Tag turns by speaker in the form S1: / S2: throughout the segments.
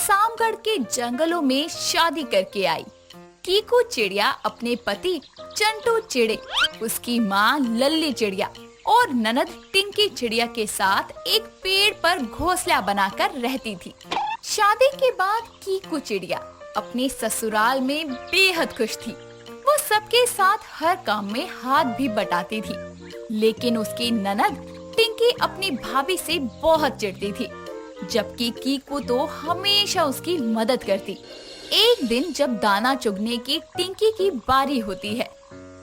S1: सामगढ़ के जंगलों में शादी करके आई। कीकू चिड़िया अपने पति चंटू चिड़े, उसकी माँ लल्ली चिड़िया और ननद टिंकी चिड़िया के साथ एक पेड़ पर घोंसला बनाकर रहती थी। शादी के बाद कीकू चिड़िया अपने ससुराल में बेहद खुश थी। वो सबके साथ हर काम में हाथ भी बटाती थी, लेकिन उसकी ननद टिंकी अपनी भाभी से बहुत चिढ़ती थी, जबकि कीकू तो हमेशा उसकी मदद करती। एक दिन जब दाना चुगने की टिंकी की बारी होती है,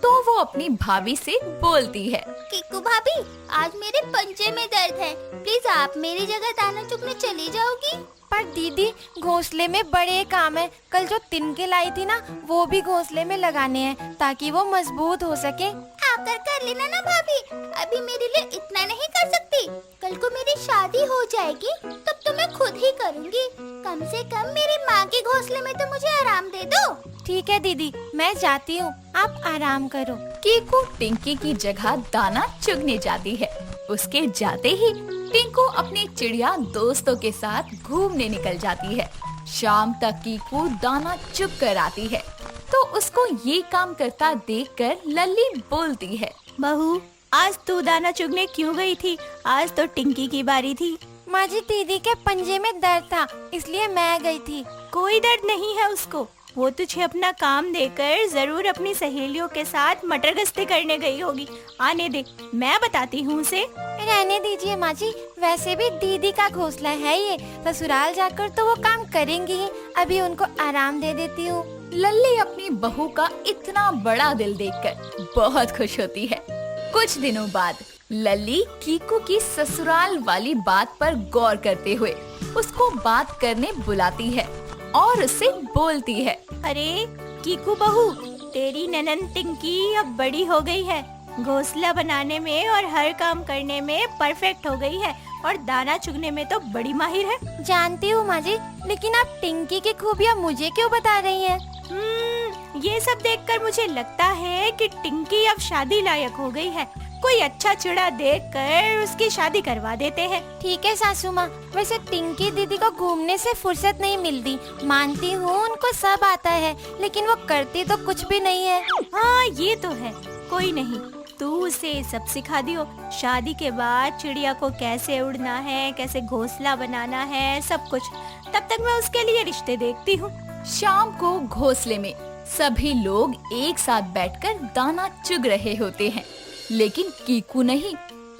S1: तो वो अपनी भाभी से बोलती है,
S2: कीकू भाभी, आज मेरे पंजे में दर्द है, प्लीज आप मेरी जगह दाना चुगने चली जाओगी?
S3: पर दीदी, घोंसले में बड़े काम है। कल जो तिनके लाई थी ना, वो भी घोंसले में लगाने हैं ताकि वो मजबूत हो सके।
S2: आकर कर लेना ना भाभी, अभी मेरे लिए इतना नहीं कर सकती। कल को मेरी शादी हो जाएगी तब तो मैं खुद ही करूँगी। कम से कम मेरी माँ के घोंसले में तो मुझे आराम दे दो।
S3: ठीक है दीदी, मैं जाती हूँ, आप आराम करो।
S1: कीकू टिंकी की जगह दाना चुगने जाती है। उसके जाते ही टिंकू अपने चिड़िया दोस्तों के साथ घूमने निकल जाती है। शाम तक कीकू दाना चुग कर आती है, तो उसको ये काम करता देखकर लल्ली बोलती है,
S4: बहू, आज तू दाना चुगने क्यों गई थी? आज तो टिंकी की बारी थी।
S3: माँ जी, दीदी के पंजे में दर्द था, इसलिए मैं गई थी।
S4: कोई दर्द नहीं है उसको, वो तुझे अपना काम देकर जरूर अपनी सहेलियों के साथ मटर गश्ती करने गई होगी। आने दे, मैं बताती हूँ उसे।
S3: रहने दीजिए माँ जी, वैसे भी दीदी का घोंसला है ये, ससुराल जाकर तो वो काम करेंगी ही। अभी उनको आराम दे देती हूँ।
S1: लल्ली अपनी बहू का इतना बड़ा दिल देखकर बहुत खुश होती है। कुछ दिनों बाद लल्ली कीकू की ससुराल वाली बात पर गौर करते हुए उसको बात करने बुलाती है और उससे बोलती है,
S4: अरे कीकू बहू, तेरी ननद टिंकी अब बड़ी हो गई है, घोंसला बनाने में और हर काम करने में परफेक्ट हो गई है और दाना चुगने में तो बड़ी माहिर है।
S3: जानती हूँ माँ जी, लेकिन आप टिंकी की खूबियाँ मुझे क्यों बता रही हैं?
S4: ये सब देखकर मुझे लगता है कि टिंकी अब शादी लायक हो गई है। कोई अच्छा चिड़ा देखकर उसकी शादी करवा देते हैं।
S3: ठीक है सासू माँ, वैसे टिंकी दीदी को घूमने से फुर्सत नहीं मिलती। मानती हूँ उनको सब आता है, लेकिन वो करती तो कुछ भी नहीं है।
S4: हाँ, ये तो है। कोई नहीं, तू उसे सब सिखा दियो। शादी के बाद चिड़िया को कैसे उड़ना है, कैसे घोंसला बनाना है, सब कुछ। तब तक मैं उसके लिए रिश्ते देखती हूँ।
S1: शाम को घोंसले में सभी लोग एक साथ बैठकर दाना चुग रहे होते हैं, लेकिन कीकू नहीं।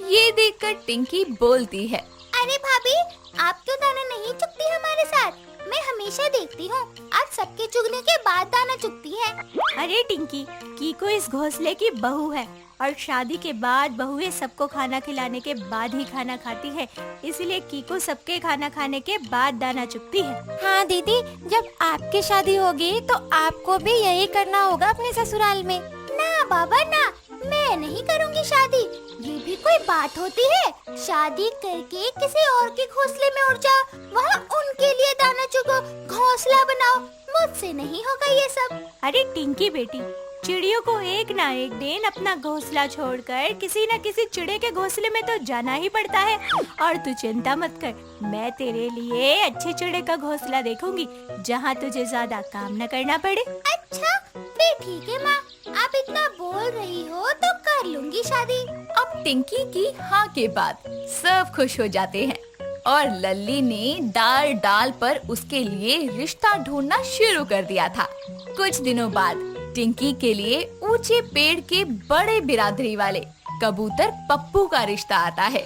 S1: ये देखकर टिंकी बोलती है,
S2: अरे भाभी, आप क्यों दाना नहीं चुगती हमारे साथ? मैं हमेशा देखती हूँ आप सबके चुगने के बाद दाना चुगती है।
S4: अरे टिंकी, कीकू इस घोंसले की बहू है और शादी के बाद बहुएं सबको खाना खिलाने के बाद ही खाना खाती है, इसलिए कीकू सबके खाना खाने के बाद दाना चुगती है।
S3: हाँ दीदी, जब आपकी शादी होगी तो आपको भी यही करना होगा अपने ससुराल में।
S2: ना बाबा ना, मैं नहीं करूँगी शादी। ये भी कोई बात होती है? शादी करके किसी और के घोंसले में उड़ जाओ, वहाँ उनके लिए दाना चुगो, घोंसला बनाओ। मुझसे नहीं होगा ये सब।
S4: अरे टिंकी बेटी, चिड़ियों को एक ना एक दिन अपना घोंसला छोड़कर किसी न किसी चिड़े के घोंसले में तो जाना ही पड़ता है। और तू चिंता मत कर, मैं तेरे लिए अच्छे चिड़े का घोंसला देखूंगी जहाँ तुझे ज्यादा काम न करना पड़े।
S2: अच्छा, फिर ठीक है माँ, आप इतना बोल रही हो तो कर लूंगी शादी।
S1: अब टिंकी की हाँ के बाद सब खुश हो जाते हैं और लल्ली ने डाल डाल पर उसके लिए रिश्ता ढूंढना शुरू कर दिया था। कुछ दिनों बाद टिंकी के लिए ऊंचे पेड़ के बड़े बिरादरी वाले कबूतर पप्पू का रिश्ता आता है।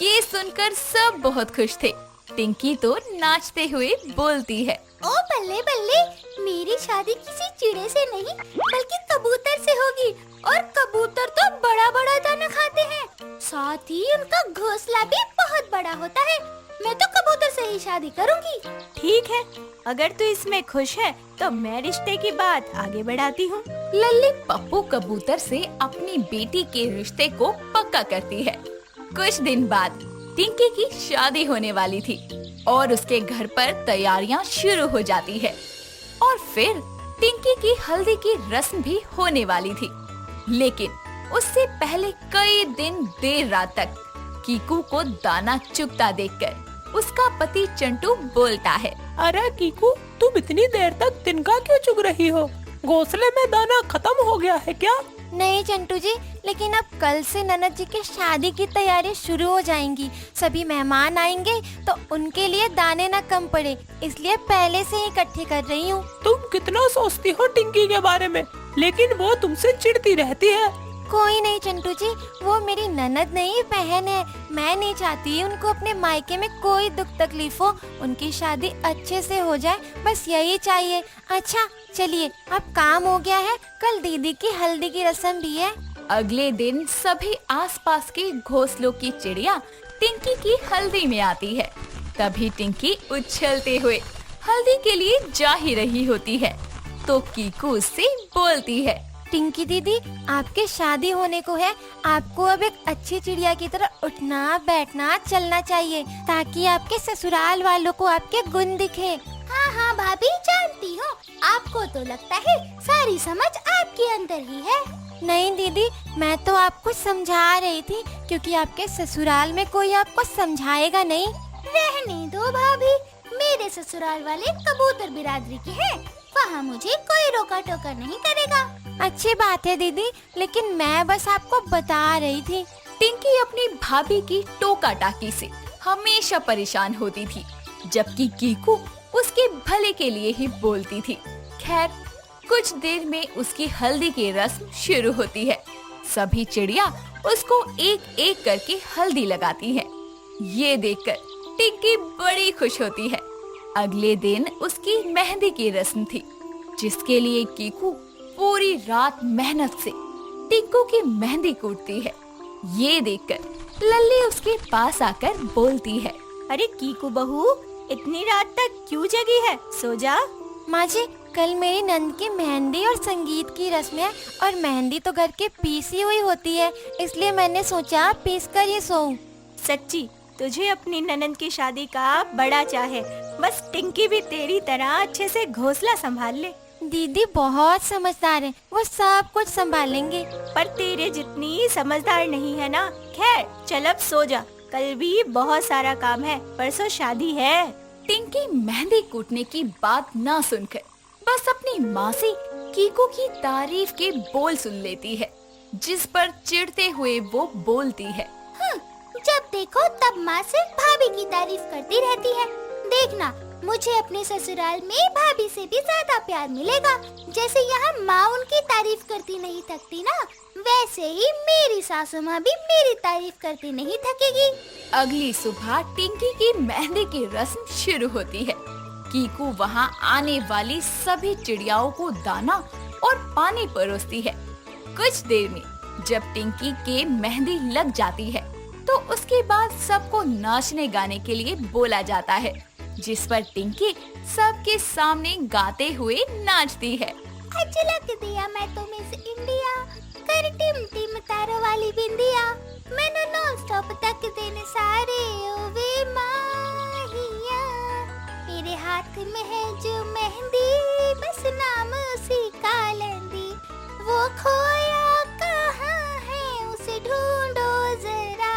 S1: ये सुनकर सब बहुत खुश थे। टिंकी तो नाचते हुए बोलती है,
S2: ओ बल्ले बल्ले, मेरी शादी किसी चिड़े से नहीं बल्कि कबूतर से होगी। और कबूतर तो बड़ा बड़ा दाना खाते हैं, साथ ही उनका घोंसला भी बहुत बड़ा होता है। मैं तो कबूतर से ही शादी करूंगी।
S4: ठीक है, अगर तू इसमें खुश है तो मैं रिश्ते की बात आगे बढ़ाती हूँ।
S1: लल्ली पप्पू कबूतर से अपनी बेटी के रिश्ते को पक्का करती है। कुछ दिन बाद टिंकी की शादी होने वाली थी और उसके घर पर तैयारियां शुरू हो जाती है। और फिर टिंकी की हल्दी की रस्म भी होने वाली थी, लेकिन उससे पहले कई दिन देर रात तक कीकू को दाना चुगता देखकर उसका पति चंटू बोलता है।
S5: अरे कीकू, तुम इतनी देर तक तिनका क्यों चुग रही हो? घोंसले में दाना खत्म हो गया है क्या?
S3: नहीं चंटू जी, लेकिन अब कल से ननद जी की शादी की तैयारी शुरू हो जाएंगी। सभी मेहमान आएंगे तो उनके लिए दाने न कम पड़े, इसलिए पहले से ही इकट्ठे कर रही हूँ।
S5: तुम कितना सोचती हो टिंकी के बारे में, लेकिन वो तुमसे चिढ़ती रहती है।
S3: कोई नहीं चंटू जी, वो मेरी ननद नहीं बहन है। मैं नहीं चाहती उनको अपने मायके में कोई दुख तकलीफ हो। उनकी शादी अच्छे से हो जाए, बस यही चाहिए। अच्छा चलिए, अब काम हो गया है, कल दीदी की हल्दी की रस्म भी है।
S1: अगले दिन सभी आसपास के घोंसलों की चिड़िया टिंकी की हल्दी में आती है। तभी टिंकी उछलते हुए हल्दी के लिए जा ही रही होती है तो कीकू उससे बोलती है।
S3: टिंकी दीदी, आपके शादी होने को है, आपको अब एक अच्छी चिड़िया की तरह उठना बैठना चलना चाहिए, ताकि आपके ससुराल वालों को आपके गुण दिखे।
S2: हाँ हाँ भाभी, जानती हूँ, आपको तो लगता है सारी समझ आपके अंदर ही है।
S3: नहीं दीदी, मैं तो आपको समझा रही थी, क्योंकि आपके ससुराल में कोई आपको समझाएगा नहीं।
S2: रहने दो भाभी, मेरे ससुराल वाले कबूतर बिरादरी के हैं, वहाँ मुझे कोई रोका टोका नहीं करेगा।
S3: अच्छी बात है दीदी, लेकिन मैं बस आपको बता रही थी।
S1: टिंकी अपनी भाभी की टोका टाकी से हमेशा परेशान होती थी, जबकि कीकू उसके भले के लिए ही बोलती थी। खैर, कुछ देर में उसकी हल्दी की रस्म शुरू होती है। सभी चिड़िया उसको एक एक करके हल्दी लगाती है। ये देखकर टिंकी बड़ी खुश होती है। अगले दिन उसकी मेहंदी की रस्म थी, जिसके लिए कीकू पूरी रात मेहनत से टिंकू की मेहंदी कूटती है। ये देखकर लल्ली उसके पास आकर बोलती है।
S4: अरे कीकू बहू, इतनी रात तक क्यों जगी है? सो जा।
S3: माँ जी, कल मेरी नंद की मेहंदी और संगीत की रस्म है, और मेहंदी तो घर के पीसी हुई होती है, इसलिए मैंने सोचा पीस कर ही सोऊं।
S4: सच्ची, तुझे अपनी ननद की शादी का बड़ा चाहे, बस टिंकी भी तेरी तरह अच्छे से घोंसला संभाल ले।
S3: दीदी बहुत समझदार है, वो सब कुछ संभालेंगे।
S4: पर तेरे जितनी समझदार नहीं है ना। खैर चल अब सो जा, कल भी बहुत सारा काम है, परसों शादी है।
S1: टिंकी मेहंदी कूटने की बात ना सुनकर बस अपनी माँ से कीकू की तारीफ के बोल सुन लेती है, जिस पर चिढ़ते हुए वो बोलती है।
S2: जब देखो तब माँ सिर्फ भाभी की तारीफ करती रहती है। देखना, मुझे अपने ससुराल में भाभी से भी ज्यादा प्यार मिलेगा। जैसे यहाँ माँ उनकी तारीफ करती नहीं थकती ना, वैसे ही मेरी सासू माँ भी मेरी तारीफ करती नहीं थकेगी।
S1: अगली सुबह टिंकी की मेहंदी की रस्म शुरू होती है। कीकू वहाँ आने वाली सभी चिड़ियाओं को दाना और पानी परोसती है। कुछ देर में जब टिंकी के मेहंदी लग जाती है तो उसके बाद सबको नाचने गाने के लिए बोला जाता है, जिस पर टिंकी सबके सामने गाते हुए नाचती है।
S2: झलक दिया मैं तो मिस इंडिया, कर टिम टिम तारों वाली बिंदिया, मैंने नॉन स्टॉप तक देने सारे ओवे माहिया, मेरे हाथ में है जो मेहंदी, बस नाम उसी का लेंदी, वो खोया कहाँ है उसे ढूंढो जरा।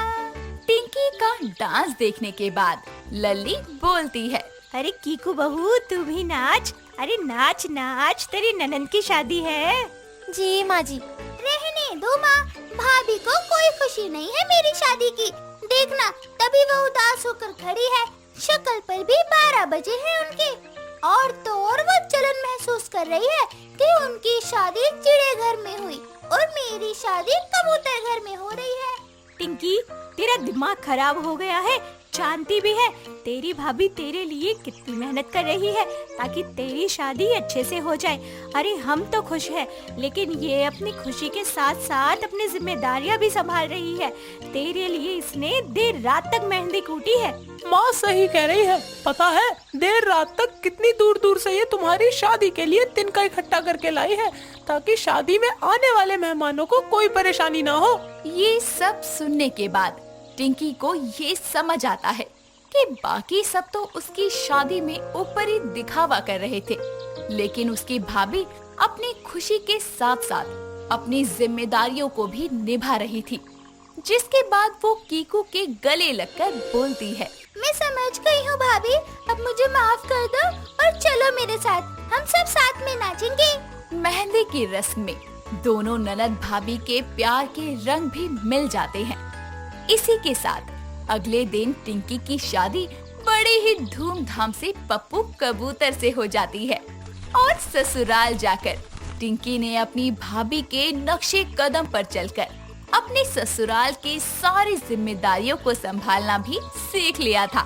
S1: टिंकी का डांस देखने के बाद लल्ली बोलती है।
S4: अरे कीकू बहू, तू भी नाच। अरे नाच नाच, तेरी ननद की शादी है।
S3: जी माँ जी।
S2: रहने दो माँ, भाभी को कोई खुशी नहीं है मेरी शादी की। देखना, तभी वो उदास होकर खड़ी है, शक्ल पर भी 12 बजे हैं उनके। और तो और वो जलन महसूस कर रही है कि उनकी शादी चिड़े घर में हुई और मेरी शादी कबूतर घर में हो रही है।
S4: टिंकी, तेरा दिमाग खराब हो गया है, जानती भी है तेरी भाभी तेरे लिए कितनी मेहनत कर रही है ताकि तेरी शादी अच्छे से हो जाए। अरे हम तो खुश हैं, लेकिन ये अपनी खुशी के साथ साथ अपनी जिम्मेदारियां भी संभाल रही है। तेरे लिए इसने देर रात तक मेहंदी कूटी है।
S5: माँ सही कह रही है, पता है देर रात तक कितनी दूर दूर से ये तुम्हारी शादी के लिए तिनका इकट्ठा करके लाई है, ताकि शादी में आने वाले मेहमानों को कोई परेशानी ना हो।
S1: ये सब सुनने के बाद टिंकी को ये समझ आता है कि बाकी सब तो उसकी शादी में ऊपरी दिखावा कर रहे थे, लेकिन उसकी भाभी अपनी खुशी के साथ साथ अपनी जिम्मेदारियों को भी निभा रही थी। जिसके बाद वो कीकू के गले लगकर बोलती है।
S2: मैं समझ गई हूँ भाभी, अब मुझे माफ कर दो और चलो मेरे साथ, हम सब साथ में नाचेंगे।
S1: मेहंदी की रस्म में दोनों ननद भाभी के प्यार के रंग भी मिल जाते हैं। इसी के साथ अगले दिन टिंकी की शादी बड़े ही धूमधाम से पप्पू कबूतर से हो जाती है और ससुराल जाकर टिंकी ने अपनी भाभी के नक्शे कदम पर चलकर अपने ससुराल की सारी जिम्मेदारियों को संभालना भी सीख लिया था।